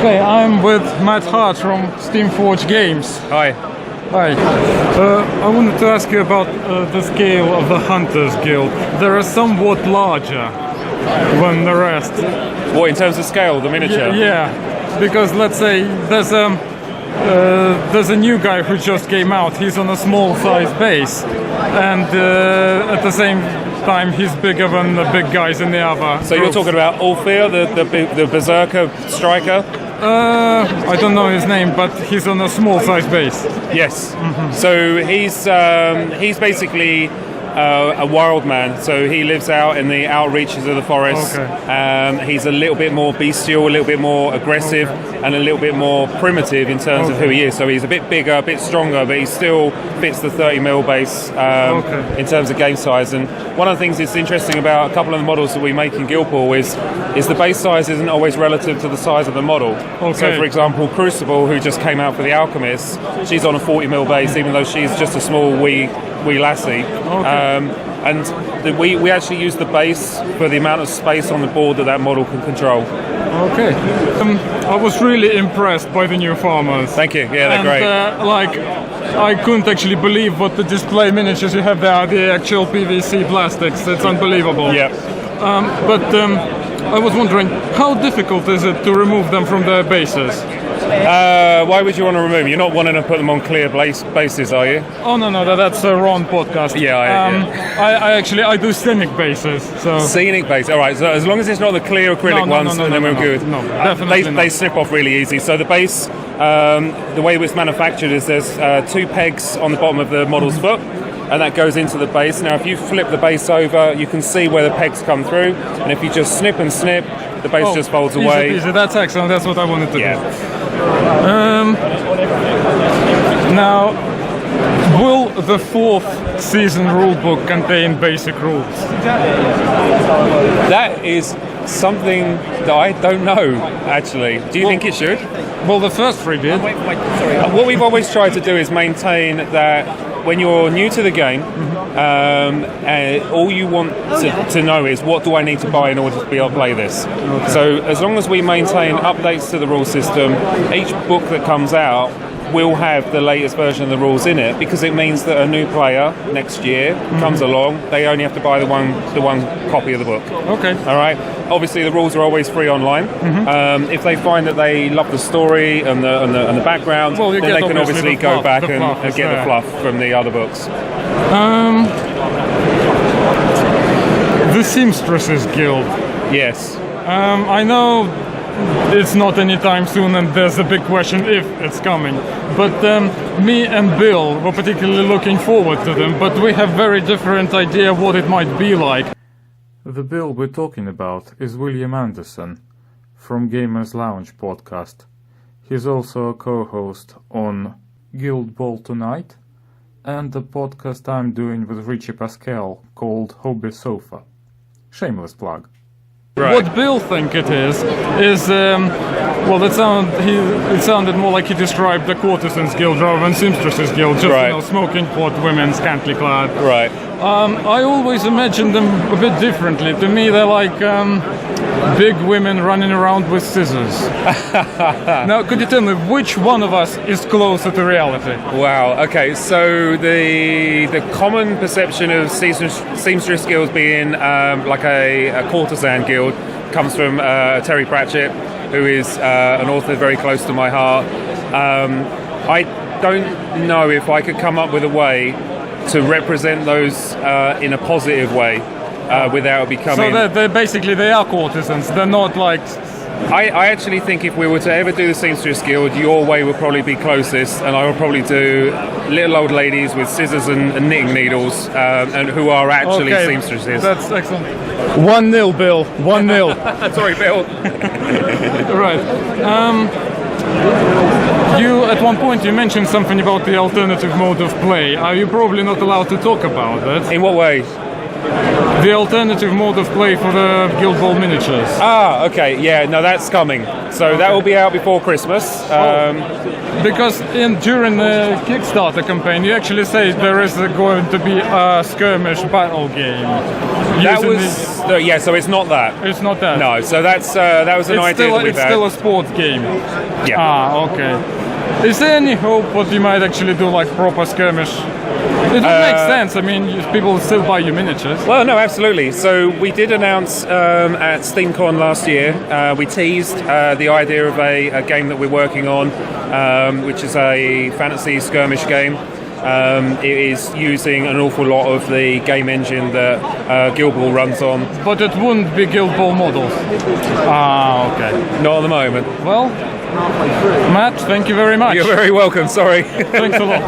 Okay, I'm with Mat Hart from Steamforge Games. Hi. Hi. I wanted to ask you about the scale of the Hunters Guild. They are somewhat larger than the rest. What, in terms of scale, the miniature? Yeah, because let's say there's a new guy who just came out. He's on a small size base, and at the same time he's bigger than the big guys in the other. So you're talking about Ulfir, the berserker striker? I don't know his name, but he's on a small size base. Yes. Mm-hmm. So he's basically a wild man. So he lives out in the outreaches of the forest. Okay. He's a little bit more bestial, a little bit more aggressive, and a little bit more primitive in terms of who he is. So he's a bit bigger, a bit stronger, but he still fits the 30mm base in terms of game size. And one of the things that's interesting about a couple of the models that we make in Guildpool is the base size isn't always relative to the size of the model. Okay. So for example, Crucible, who just came out for the Alchemist, she's on a 40mm base, even though she's just a small wee lassie. And we actually use the base for the amount of space on the board that model can control. Okay. I was really impressed by the new farmers. Thank you. Yeah, they're great. I couldn't actually believe what the display miniatures you have there, the actual PVC plastics. It's unbelievable. Yeah. But I was wondering, how difficult is it to remove them from their bases? Why would you want to remove them? You're not wanting to put them on clear bases, are you? Oh no, that's a wrong podcast. Yeah. I do scenic bases. So scenic base. All right. So as long as it's not the clear acrylic ones, then we're good. No, definitely they snip off really easy. So the base, the way it's manufactured is there's 2 pegs on the bottom of the model's foot, and that goes into the base. Now, if you flip the base over, you can see where the pegs come through, and if you just snip and snip, the base just folds away. Easy. That's excellent. That's what I wanted to do. Now, will the 4th season rulebook contain basic rules? That is something that I don't know, actually. Do you think it should? Well, the first 3 did. What we've always tried to do is maintain that when you're new to the game, all you want to know is, what do I need to buy in order to be able to play this? Okay. So as long as we maintain updates to the rule system, each book that comes out will have the latest version of the rules in it, because it means that a new player next year comes along, they only have to buy the one copy of the book. Okay. All right. Obviously, the rules are always free online. If they find that they love the story and the background, then they can obviously go back and get the fluff from the other books. The Seamstresses Guild. Yes. I know it's not anytime soon, and there's a big question if it's coming. But me and Bill were particularly looking forward to them, but we have very different idea what it might be like. The Bill we're talking about is William Anderson from Gamers Lounge podcast. He's also a co-host on Guild Ball Tonight and the podcast I'm doing with Richie Pascal called Hobby Sofa. Shameless plug. Right. What Bill think it is well, it sounded more like he described the Courtesans Guild rather than Seamstresses Guild, just smoking pot, women scantily clad. Right. I always imagined them a bit differently. To me, they're like big women running around with scissors. Now, could you tell me which one of us is closer to reality? Wow. Okay. So the common perception of seamstress guilds being like a courtesan guild comes from Terry Pratchett, who is an author very close to my heart. I don't know if I could come up with a way to represent those in a positive way without becoming... So they are courtesans, they're not like... I actually think if we were to ever do the Seamstress Guild, your way would probably be closest, and I would probably do little old ladies with scissors and knitting needles, and who are actually seamstresses. That's excellent. 1-0, Bill. 1-0. Sorry, Bill. Right. At one point you mentioned something about the alternative mode of play. Are you probably not allowed to talk about that? In what way? the alternative mode of play for the Guild Ball miniatures. Ah, okay, yeah, no, that's coming. So that will be out before Christmas. Because during the Kickstarter campaign, you actually say there is going to be a skirmish battle game. That was yeah. So it's not that. It's not that. No. So that was an idea that we've It's had. still a sports game. Yeah. Ah, okay. Is there any hope that you might actually do like proper skirmish? It would make sense. I mean, people still buy your miniatures. Well, no, absolutely. So we did announce at SteamCon last year, we teased the idea of a game that we're working on, which is a fantasy skirmish game. It is using an awful lot of the game engine that Guild Ball runs on. But it wouldn't be Guild Ball models. Ah, okay. Not at the moment. Well, Matt, thank you very much. You're very welcome, sorry. Thanks a lot.